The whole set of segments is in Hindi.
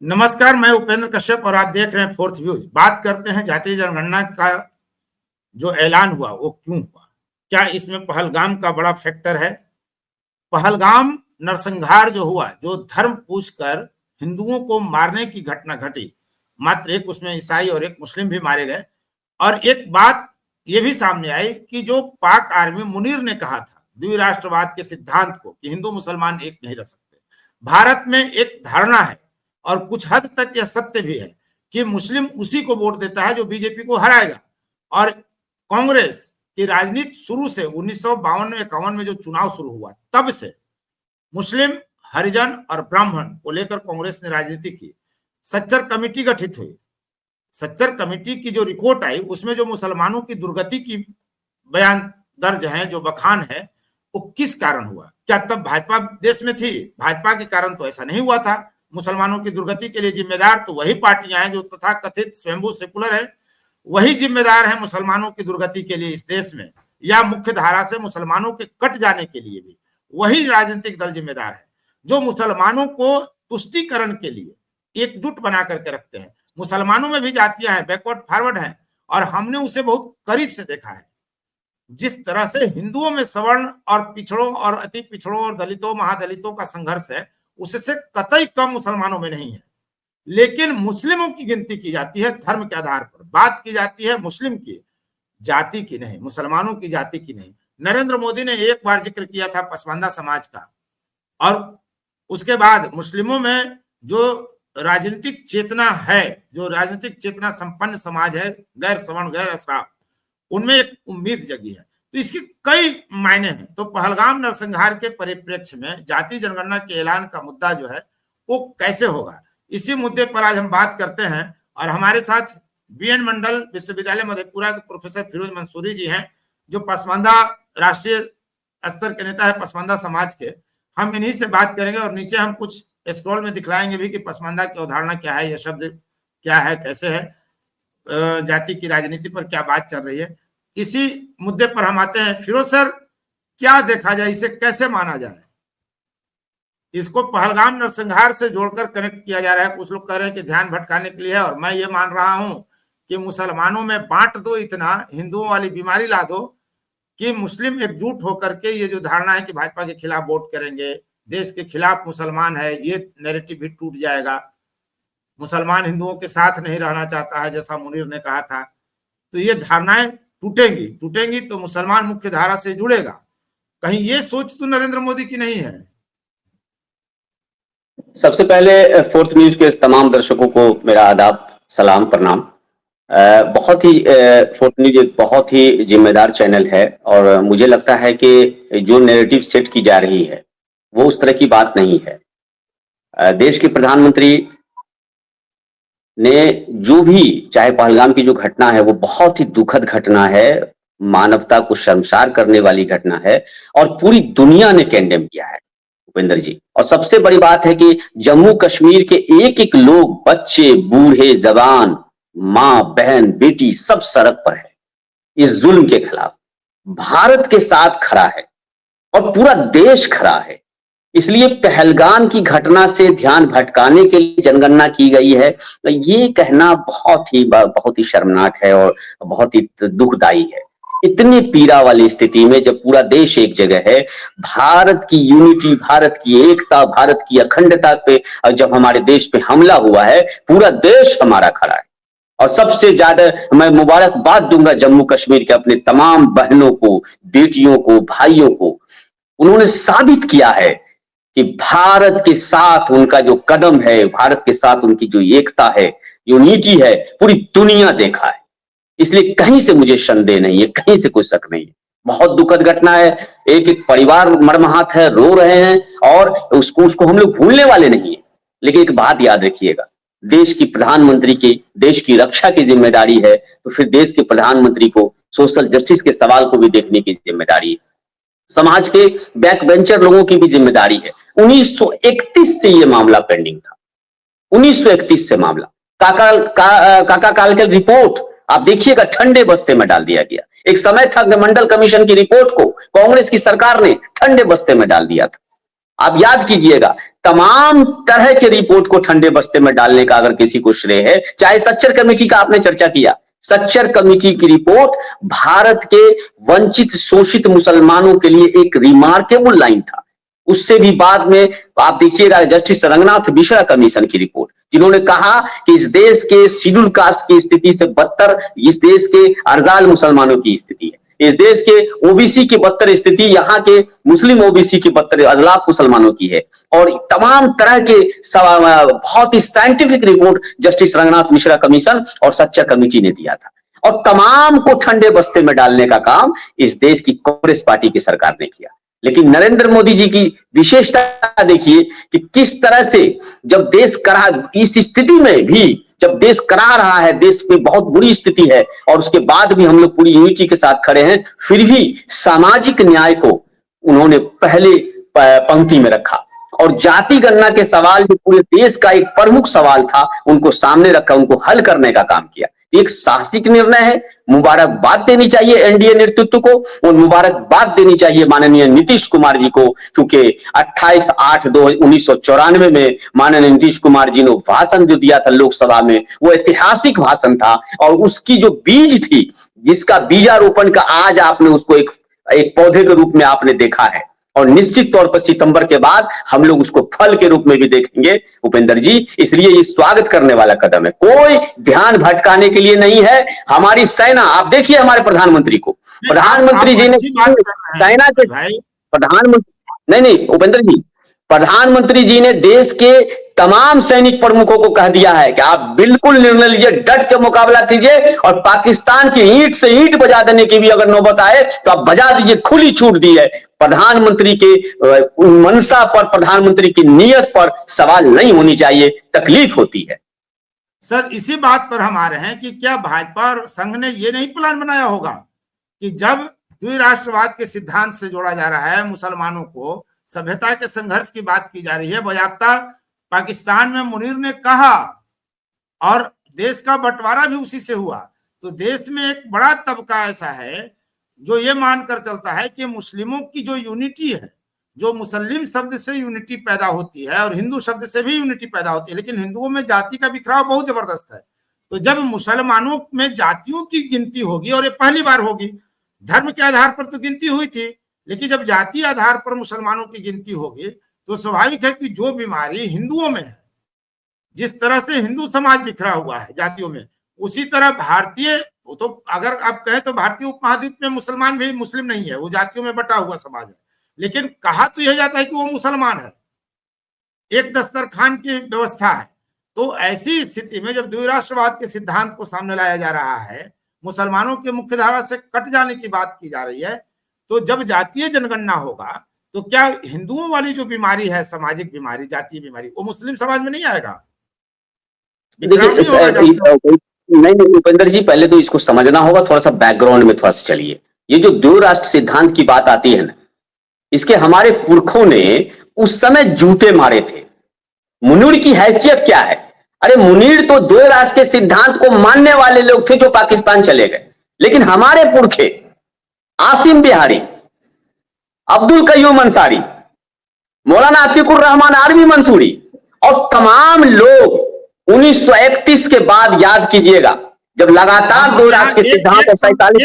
नमस्कार, मैं उपेंद्र कश्यप और आप देख रहे हैं फोर्थ व्यूज। बात करते हैं जातीय जनगणना का जो ऐलान हुआ वो क्यों हुआ, क्या इसमें पहलगाम का बड़ा फैक्टर है। पहलगाम नरसंहार जो हुआ, जो धर्म पूछकर हिंदुओं को मारने की घटना घटी, मात्र एक उसमें ईसाई और एक मुस्लिम भी मारे गए। और एक बात ये भी सामने आई कि जो पाक आर्मी मुनीर ने कहा था द्विराष्ट्रवाद के सिद्धांत को कि हिंदू मुसलमान एक नहीं रह सकते, भारत में एक धारणा है और कुछ हद तक यह सत्य भी है कि मुस्लिम उसी को वोट देता है जो बीजेपी को हराएगा। और कांग्रेस की राजनीति शुरू से 1952-51 में जो चुनाव शुरू हुआ तब से मुस्लिम, हरिजन और ब्राह्मण को लेकर कांग्रेस ने राजनीति की। सच्चर कमेटी गठित हुई। सच्चर कमेटी की जो रिपोर्ट आई उसमें जो मुसलमानों की दुर्गति की बयान दर्ज है, जो बखान है, वो किस कारण हुआ। क्या तब भाजपा देश में थी? भाजपा के कारण तो ऐसा नहीं हुआ था। मुसलमानों की दुर्गति के लिए जिम्मेदार तो वही पार्टियां हैं जो तथा कथित स्वयंभू सेकुलर है, वही जिम्मेदार है मुसलमानों की दुर्गति के लिए इस देश में, या मुख्य धारा से मुसलमानों के कट जाने के लिए भी वही राजनीतिक दल जिम्मेदार है जो मुसलमानों को तुष्टीकरण के लिए एकजुट बना करके रखते हैं। मुसलमानों में भी जातियां हैं, बैकवर्ड फॉरवर्ड हैं, और हमने उसे बहुत करीब से देखा है। जिस तरह से हिंदुओं में सवर्ण और पिछड़ों और अति पिछड़ों और दलितों महादलितों का संघर्ष है, उससे कतई कम मुसलमानों में नहीं है। लेकिन मुस्लिमों की गिनती की जाती है धर्म के आधार पर, बात की जाती है मुस्लिम की जाति की नहीं, मुसलमानों की जाति की नहीं। नरेंद्र मोदी ने एक बार जिक्र किया था पसमानदा समाज का, और उसके बाद मुस्लिमों में जो राजनीतिक चेतना है, जो राजनीतिक चेतना संपन्न समाज है, गैर सवर्ण गैर अशराफ, उनमें एक उम्मीद जगी है। तो इसके कई मायने हैं। तो पहलगाम नरसंहार के परिप्रेक्ष्य में जाति जनगणना के ऐलान का मुद्दा जो है वो कैसे होगा, इसी मुद्दे पर आज हम बात करते हैं। और हमारे साथ बीएन मंडल विश्वविद्यालय मधेपुरा के प्रोफेसर फिरोज मंसूरी जी हैं, जो पसमानदा राष्ट्रीय स्तर के नेता है पसमानदा समाज के। हम इन्हीं से बात करेंगे और नीचे हम कुछ स्क्रॉल में दिखलाएंगे भी कि पसमानदा की अवधारणा क्या है, यह शब्द क्या है, कैसे है, जाति की राजनीति पर क्या बात चल रही है। इसी मुद्दे पर हम आते हैं। फिरोज सर, क्या देखा जाए, इसे कैसे माना जाए? इसको पहलगाम नरसंहार से जोड़कर कनेक्ट किया जा रहा है। कुछ लोग कह रहे हैं कि ध्यान भटकाने के लिए है, और मैं ये मान रहा हूं कि मुसलमानों में बांट दो इतना, हिंदुओं वाली बीमारी ला दो कि मुस्लिम एकजुट होकर के ये जो धारणा है कि भाजपा के खिलाफ वोट करेंगे, देश के खिलाफ मुसलमान है, ये नैरेटिव भी टूट जाएगा। मुसलमान हिंदुओं के साथ नहीं रहना चाहता है जैसा मुनीर ने कहा था। तो ये धारणाएं टूटेंगी तो मुसलमान मुख्य धारा से जुड़ेगा। कहीं ये सोच तो नरेंद्र मोदी की नहीं है? सबसे पहले फोर्थ न्यूज के तमाम दर्शकों को मेरा आदाब, सलाम, प्रणाम। बहुत ही फोर्थ न्यूज एक बहुत ही जिम्मेदार चैनल है, और मुझे लगता है कि जो नैरेटिव सेट की जा रही है वो उस तरह की बात नहीं है। देश के प्रधानमंत्री ने जो भी, चाहे पहलगाम की जो घटना है वो बहुत ही दुखद घटना है, मानवता को शर्मसार करने वाली घटना है, और पूरी दुनिया ने कंडेम किया है उपेंद्र जी। और सबसे बड़ी बात है कि जम्मू कश्मीर के एक एक लोग, बच्चे, बूढ़े, जवान, माँ, बहन, बेटी, सब सड़क पर है इस जुल्म के खिलाफ। भारत के साथ खड़ा है और पूरा देश खड़ा है। इसलिए पहलगाम की घटना से ध्यान भटकाने के लिए जनगणना की गई है, तो ये कहना बहुत ही शर्मनाक है और बहुत ही दुखदाई है। इतनी पीड़ा वाली स्थिति में जब पूरा देश एक जगह है, भारत की यूनिटी, भारत की एकता, भारत की अखंडता पे जब हमारे देश पे हमला हुआ है, पूरा देश हमारा खड़ा है। और सबसे ज्यादा मैं मुबारकबाद दूंगा जम्मू कश्मीर के अपने तमाम बहनों को, बेटियों को, भाइयों को। उन्होंने साबित किया है कि भारत के साथ उनका जो कदम है, भारत के साथ उनकी जो एकता है, यूनिटी है, पूरी दुनिया देखा है। इसलिए कहीं से मुझे संदेह नहीं है, कहीं से कोई शक नहीं है। बहुत दुखद घटना है, एक एक परिवार मर्माहत है, रो रहे हैं, और उसको हम लोग भूलने वाले नहीं है। लेकिन एक बात याद रखिएगा, देश की प्रधानमंत्री की, देश की रक्षा की जिम्मेदारी है, तो फिर देश के प्रधानमंत्री को सोशल जस्टिस के सवाल को भी देखने की जिम्मेदारी है। समाज के बैक बेंचर लोगों की भी जिम्मेदारी है। 1931 से ये मामला पेंडिंग था, 1931 से मामला। काका कालकर रिपोर्ट आप देखिएगा, ठंडे बस्ते में डाल दिया गया। एक समय था कि मंडल कमीशन की रिपोर्ट को कांग्रेस की सरकार ने ठंडे बस्ते में डाल दिया था। आप याद कीजिएगा, तमाम तरह के रिपोर्ट को ठंडे बस्ते में डालने का अगर किसी को श्रेय है, चाहे सच्चर कमेटी का आपने चर्चा किया, सच्चर कमेटी की रिपोर्ट भारत के वंचित शोषित मुसलमानों के लिए एक रिमार्केबल लाइन था। उससे भी बाद में आप देखिएगा जस्टिस रंगनाथ मिश्रा कमीशन की रिपोर्ट, जिन्होंने कहा कि इस देश के शेड्यूल कास्ट की स्थिति से बदतर इस देश के अर्जाल मुसलमानों की स्थिति है, इस देश के ओबीसी की बदतर स्थिति यहाँ के मुस्लिम ओबीसी की बदतर अजलाफ मुसलमानों की है। और तमाम तरह के बहुत ही scientific report justice Ranganath Mishra commission और सच्चर कमेटी ने दिया था, और तमाम को ठंडे बस्ते में डालने का काम इस देश की कांग्रेस पार्टी की सरकार ने किया। लेकिन नरेंद्र मोदी जी की विशेषता देखिए कि किस तरह से जब देश करा, इस स्थिति में भी जब देश करा रहा है, देश में बहुत बुरी स्थिति है और उसके बाद भी हम लोग पूरी यूनिटी के साथ खड़े हैं, फिर भी सामाजिक न्याय को उन्होंने पहले पंक्ति में रखा और जाति गणना के सवाल जो पूरे देश का एक प्रमुख सवाल था उनको सामने रखा, उनको हल करने का काम किया। एक साहसिक निर्णय है, मुबारकबाद देनी चाहिए एनडीए नेतृत्व को और मुबारकबाद देनी चाहिए माननीय नीतीश कुमार जी को, क्योंकि 28/8/1994 में माननीय नीतीश कुमार जी ने भाषण जो दिया था लोकसभा में, वो ऐतिहासिक भाषण था और उसकी जो बीज थी, जिसका बीजारोपण का आज आपने उसको एक पौधे के रूप में आपने देखा है और निश्चित तौर पर सितंबर के बाद हम लोग उसको फल के रूप में भी देखेंगे उपेंद्र जी। इसलिए ये स्वागत करने वाला कदम है, कोई ध्यान भटकाने के लिए नहीं है। हमारी सेना, आप देखिए हमारे प्रधानमंत्री को, प्रधानमंत्री जी ने सेना के प्रधानमंत्री नहीं उपेंद्र जी, प्रधानमंत्री जी ने देश के तमाम सैनिक प्रमुखों को कह दिया है कि आप बिल्कुल निर्णय लीजिए, डट के मुकाबला कीजिए और पाकिस्तान की ईंट से ईंट बजा देने की भी अगर नौबत आए तो आप बजा दीजिए, खुली छूट दी है। प्रधानमंत्री के मंशा पर, प्रधानमंत्री की नीयत पर सवाल नहीं होनी चाहिए, तकलीफ होती है। सर इसी बात पर हम आ रहे हैं कि क्या भाजपा और संघ ने ये नहीं प्लान बनाया होगा कि जब द्विराष्ट्रवाद के सिद्धांत से जोड़ा जा रहा है मुसलमानों को, सभ्यता के संघर्ष की बात की जा रही है, बजाबता पाकिस्तान में मुनीर ने कहा और देश का बंटवारा भी उसी से हुआ, तो देश में एक बड़ा तबका ऐसा है जो ये मानकर चलता है कि मुस्लिमों की जो यूनिटी है, जो मुसल्लिम शब्द से यूनिटी पैदा होती है और हिंदू शब्द से भी यूनिटी पैदा होती है, लेकिन हिंदुओं में जाति का बिखराव बहुत जबरदस्त है। तो जब मुसलमानों में जातियों की गिनती होगी, और ये पहली बार होगी, धर्म के आधार पर तो गिनती हुई थी, लेकिन जब जाति आधार पर मुसलमानों की गिनती होगी तो स्वाभाविक है कि जो बीमारी हिंदुओं में है, जिस तरह से हिंदू समाज बिखरा हुआ है जातियों में, उसी तरह भारतीय, वो तो अगर आप कहें तो भारतीय उपमहाद्वीप में मुसलमान भी मुस्लिम नहीं है, वो जातियों में बटा हुआ समाज है, लेकिन कहा तो यह जाता है कि वो मुसलमान है, एक दस्तरखान की व्यवस्था है। तो ऐसी स्थिति में जब द्विराष्ट्रवाद के सिद्धांत को सामने लाया जा रहा है, मुसलमानों के मुख्य धारा से कट जाने की बात की जा रही है, तो जब जातीय जनगणना होगा तो क्या हिंदुओं वाली जो बीमारी है, सामाजिक बीमारी, जातीय बीमारी, वो मुस्लिम समाज में नहीं आएगा? नहीं उपेंद्र जी, पहले तो इसको समझना होगा, थोड़ा सा बैकग्राउंड में थोड़ा सा चलिए। ये जो दो राष्ट्र सिद्धांत की बात आती है ना, इसके हमारे पुरखों ने उस समय जूते मारे थे। मुनीर की हैसियत क्या है? अरे मुनीर तो दो राष्ट्र के सिद्धांत को मानने वाले लोग थे जो पाकिस्तान चले गए, लेकिन हमारे पुरखे आसिम बिहारी, अब्दुल कयूम अंसारी, मौलाना अतीकुर रहमान आर्मी मंसूरी और तमाम लोग 1931 के बाद, याद कीजिएगा, जब लगातार दो राष्ट्र के सिद्धांत और 47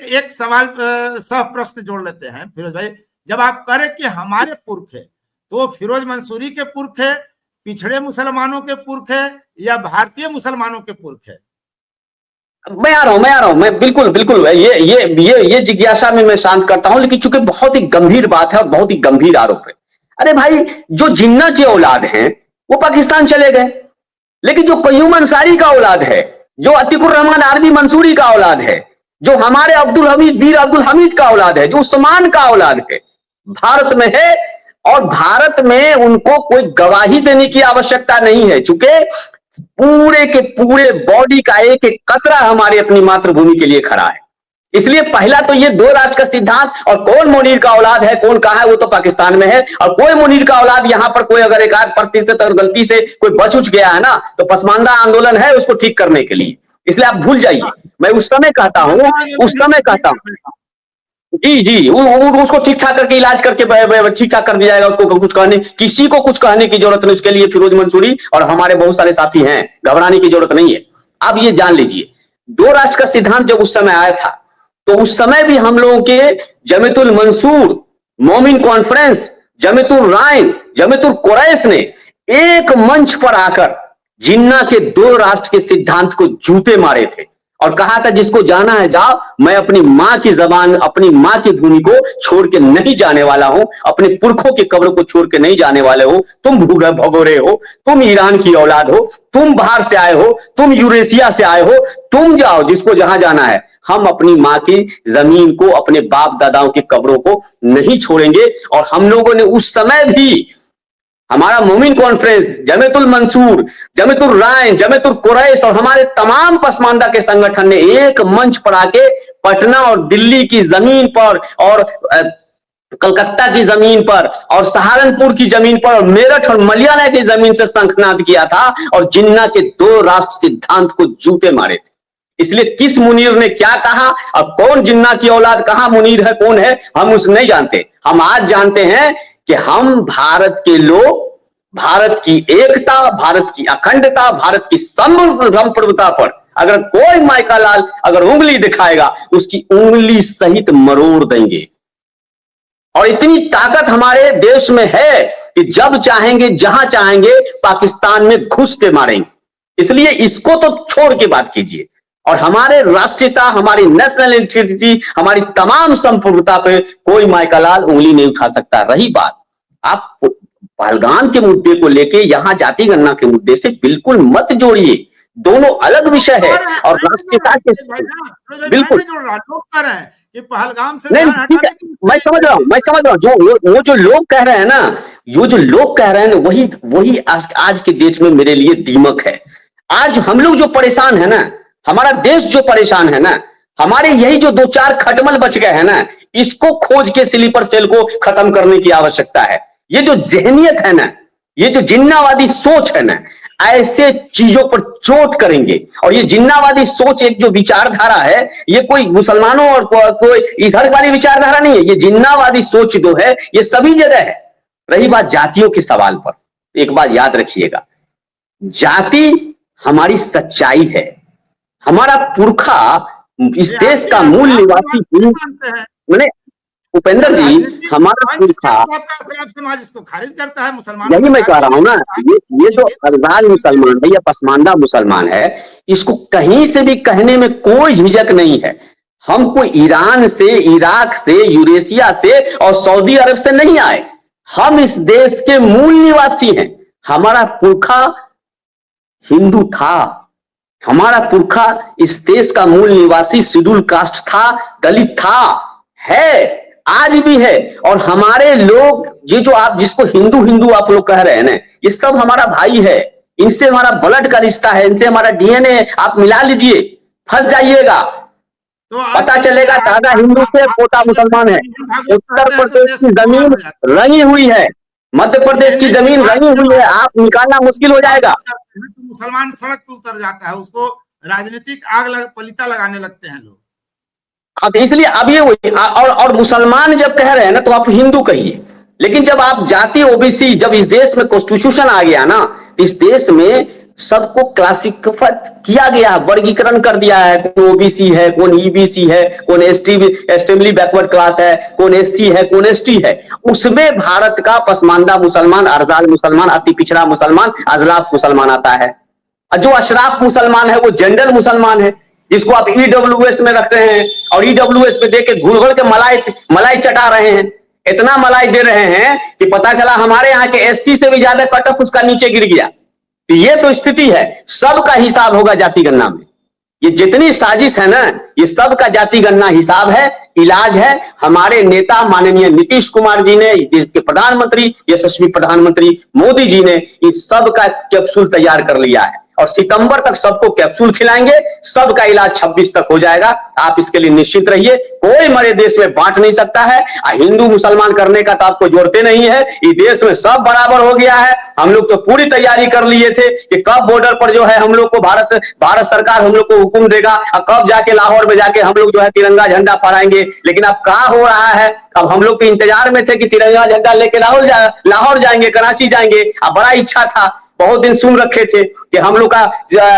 एक सवाल सह प्रश्न जोड़ लेते हैं फिरोज भाई। जब आप कह रहे कि हमारे पुरख है, तो फिरोज मंसूरी के पुरख है, पिछड़े मुसलमानों के पुरख है, या भारतीय मुसलमानों के पुरख है? मैं आ रहा हूं, मैं बिल्कुल ये जिज्ञासा में मैं शांत करता हूं, लेकिन चूंकि बहुत ही गंभीर बात है और बहुत ही गंभीर आरोप है। अरे भाई, जो जिन्ना की औलाद हैं वो पाकिस्तान चले गए, लेकिन जो कयूम अंसारी का औलाद है, जो अतीकुर रहमान आर्मी मंसूरी का औलाद है, जो हमारे वीर अब्दुल हमीद का औलाद है, जो उस्मान का औलाद है, भारत में है। और भारत में उनको कोई गवाही देने की आवश्यकता नहीं है, चूंकि पूरे के पूरे बॉडी का एक एक कतरा हमारे अपनी मातृभूमि के लिए खड़ा है। इसलिए पहला तो ये दो राष्ट्र का सिद्धांत, और कौन मुनीर का औलाद है, कौन कहां है, वो तो पाकिस्तान में है। और कोई मुनीर का औलाद यहां पर कोई अगर 1% अगर गलती से कोई बच उच गया है ना, तो पसमानदा आंदोलन है उसको ठीक करने के लिए, इसलिए आप भूल जाइए। मैं उस समय कहता हूं जी उसको ठीक ठाक करके इलाज करके ठीक ठाक कर दिया जाएगा। उसको कुछ कहने, किसी को कुछ कहने की जरूरत नहीं। उसके लिए फिरोज मंसूरी और हमारे बहुत सारे साथी हैं, घबराने की जरूरत नहीं है। आप ये जान लीजिए, 2 राष्ट्र का सिद्धांत जब उस समय आया था, तो उस समय भी हम लोगों के जमीयतुल मंसूर, मोमिन कॉन्फ्रेंस, जमीयतुल राइन, जमीयतुल कुरैश ने एक मंच पर आकर जिन्ना के 2 राष्ट्र के सिद्धांत को जूते मारे थे और कहा था जिसको जाना है जाओ, मैं अपनी मां की जबान, अपनी मां की भूमि को छोड़ के नहीं जाने वाला हूं, अपने पुरखों की कब्र को छोड़ के नहीं जाने वाले हो। तुम भगोरे हो, तुम ईरान की औलाद हो, तुम बाहर से आए हो, तुम यूरेशिया से आए हो, तुम जाओ जिसको जहां जाना है। हम अपनी मां की जमीन को, अपने बाप दादाओं की कब्रों को नहीं छोड़ेंगे। और हम लोगों ने उस समय भी, हमारा मोमिन कॉन्फ्रेंस, जमीयतुल मंसूर, जमीयतुल राइन, जमीयतुल कुरैश और हमारे तमाम पसमानदा के संगठन ने एक मंच पर आके पटना और दिल्ली की जमीन पर और कलकत्ता की जमीन पर और सहारनपुर की जमीन पर और मेरठ और मलियाला की जमीन से शंखनाद किया था और जिन्ना के 2 राष्ट्र सिद्धांत को जूते मारे थे। इसलिए किस मुनीर ने क्या कहा और कौन जिन्ना की औलाद, कहां मुनीर है, कौन है, हम उसे नहीं जानते। हम आज जानते हैं कि हम भारत के लोग, भारत की एकता, भारत की अखंडता, भारत की संप्रभुता पर अगर कोई माइका लाल अगर उंगली दिखाएगा, उसकी उंगली सहित मरोड़ देंगे। और इतनी ताकत हमारे देश में है कि जब चाहेंगे, जहां चाहेंगे, पाकिस्तान में घुस के मारेंगे। इसलिए इसको तो छोड़ के बात कीजिए। और हमारे राष्ट्रीयता, हमारी नेशनल इंटीग्रिटी, हमारी तमाम संप्रभुता पे कोई माइका लाल उंगली नहीं उठा सकता। रही बात आप पहलगाम के मुद्दे को लेके, यहां जाति गणना के मुद्दे से बिल्कुल मत जोड़िए, दोनों अलग विषय है। और राष्ट्रीयता के बिल्कुल कि पहलगाम से नहीं, ठीक है, मैं समझ रहा हूं जो वो जो लोग कह रहे हैं ना, जो लोग कह रहे हैं ना, वही आज के डेट में मेरे लिए दीमक है। आज हम लोग जो परेशान है ना, हमारा देश जो परेशान है ना, हमारे यही जो 2-4 खटमल बच गए हैं ना, इसको खोज के स्लीपर सेल को खत्म करने की आवश्यकता है। ये जो जहनियत है ना, ये जो जिन्नावादी सोच है ना, ऐसे चीजों पर चोट करेंगे। और ये जिन्नावादी सोच एक जो विचारधारा है, ये कोई मुसलमानों और कोई इधर वाली विचारधारा नहीं है। ये जिन्नावादी सोच जो है, ये सभी जगह है। रही बात जातियों के सवाल पर, एक बात याद रखिएगा, जाति हमारी सच्चाई है। हमारा पुरखा इस देश का मूल निवासी, मैंने उपेंद्र जी, हमारा पुरखा समाज इसको खारिज करता है। मुसलमान, यही मैं कह रहा हूं ना, ये जो अफगान मुसलमान है या पसमानदा मुसलमान है, इसको कहीं से भी कहने में कोई झिझक नहीं है। हमको ईरान से, इराक से, यूरेशिया से और सऊदी अरब से नहीं आए। हम इस देश के मूल निवासी हैं। हमारा पुरखा हिंदू था, हमारा पुरखा इस देश का मूल निवासी शेड्यूल कास्ट था, दलित था, है, आज भी है। और हमारे लोग, ये जो आप जिसको हिंदू हिंदू आप लोग कह रहे हैं ना, ये सब हमारा भाई है। इनसे हमारा ब्लड का रिश्ता है, इनसे हमारा डीएनए आप मिला लीजिए, फंस जाइएगा, तो पता चलेगा दादा हिंदू से पोता मुसलमान है। उत्तर प्रदेश की जमीन रंगी हुई है, मध्य प्रदेश की जमीन रंगी हुई है, आप निकालना मुश्किल हो जाएगा। मुसलमान सड़क पर उतर जाता है, उसको राजनीतिक पलीता लगाने लगते हैं लोग। अब इसलिए अब ये और मुसलमान जब कह रहे हैं ना, तो आप हिंदू कहिए, लेकिन जब आप जाति ओबीसी, जब इस देश में कॉन्स्टिट्यूशन आ गया ना, इस देश में सबको क्लासिफाई किया गया, वर्गीकरण कर दिया है। कौन ओबीसी है, कौन ईबीसी है, कौन एस्टेम्बली बैकवर्ड क्लास है, कौन एससी है, कौन एसटी है। उसमें भारत का पसमानदा मुसलमान, अर्जाल मुसलमान, अति पिछड़ा मुसलमान, अजलाफ मुसलमान आता है। जो अशराफ मुसलमान है वो जनरल मुसलमान है, जिसको आप ईडब्ल्यूएस में रख रहे हैं और ईडब्ल्यूएस पे देके घुल के मलाई चटा रहे हैं। इतना मलाई दे रहे हैं कि पता चला हमारे यहाँ के एससी से भी ज्यादा कट ऑफ उसका नीचे गिर गया। ये तो स्थिति है। सबका हिसाब होगा जाति गणना में। ये जितनी साजिश है ना, ये सब का जाति गणना हिसाब है, इलाज है। हमारे नेता माननीय नीतीश कुमार जी ने, देश के प्रधानमंत्री, यशस्वी प्रधानमंत्री मोदी जी ने इस सब का कैप्सूल तैयार कर लिया है। और सितंबर तक सबको कैप्सूल खिलाएंगे, सबका इलाज 26 तक हो जाएगा। आप इसके लिए निश्चित रहिए, कोई हमारे देश में बांट नहीं सकता है। हिंदू मुसलमान करने का तो आपको जोड़ते नहीं है, इस देश में सब बराबर हो गया है। हम लोग तो पूरी तैयारी कर लिए थे कि कब बॉर्डर पर जो है हम लोग को भारत सरकार हम लोग को हुक्म देगा और कब जाके लाहौर में जाके हम लोग जो है तिरंगा झंडा फहराएंगे। लेकिन अब क्या हो रहा है, अब हम लोग तो इंतजार में थे कि तिरंगा झंडा लेके लाहौर जाएंगे, कराची जाएंगे। अब बड़ा इच्छा था, बहुत दिन सुन रखे थे कि हम लोग का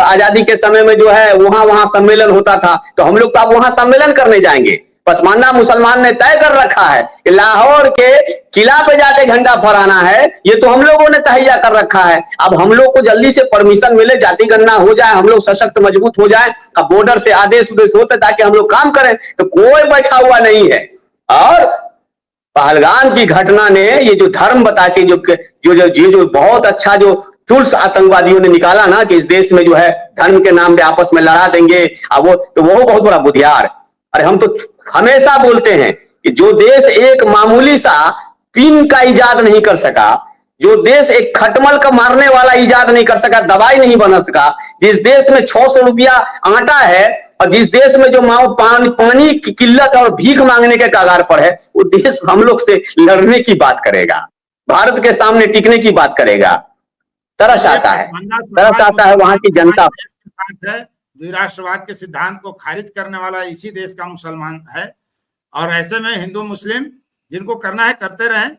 आजादी के समय में जो है वहां सम्मेलन होता था, तो हम लोग तो अब वहां सम्मेलन करने जाएंगे। पसमानदा मुसलमान ने तय कर रखा है कि लाहौर के किला पे जाके झंडा फहराना है, ये तो हम लोगों ने तहैया कर रखा है। अब हम लोग को जल्दी से परमिशन मिले, जाति गणना हो जाए, हम लोग सशक्त मजबूत हो जाए, अब बॉर्डर से आदेश उदेश होते ताकि हम लोग काम करें, तो कोई बैठा हुआ नहीं है। और पहलगाम की घटना ने ये जो धर्म बता के जो बहुत अच्छा जो चुल्स आतंकवादियों ने निकाला ना कि इस देश में जो है धर्म के नाम पे आपस में लड़ा देंगे, अब वो बहुत बड़ा बुधियार। अरे हम तो हमेशा बोलते हैं कि जो देश एक मामूली सा पिन का इजाद नहीं कर सका, जो देश एक खटमल का मारने वाला इजाद नहीं कर सका, दवाई नहीं बना सका, जिस देश में 600 रुपया आटा है और जिस देश में जो पानी की किल्लत और भीख मांगने के कगार पर है, वो देश हम लोग से लड़ने की बात करेगा, भारत के सामने टिकने की बात करेगा। तरस आता है वहां की जनता। द्विराष्ट्रवाद के सिद्धांत को खारिज करने वाला इसी देश का मुसलमान है, और ऐसे में हिंदू मुस्लिम जिनको करना है करते रहें।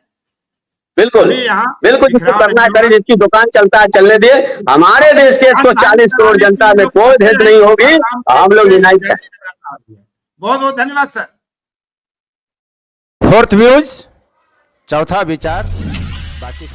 बिल्कुल जिसको करना है करे, जिसकी दुकान चलता है चलने दे। हमारे देश के 140 करोड़ जनता में कोई भेद नहीं होगी, हम लोग यूनाइट हैं। बहुत बहुत धन्यवाद सर। फोर्थ व्यूज, चौथा विचार, बाकी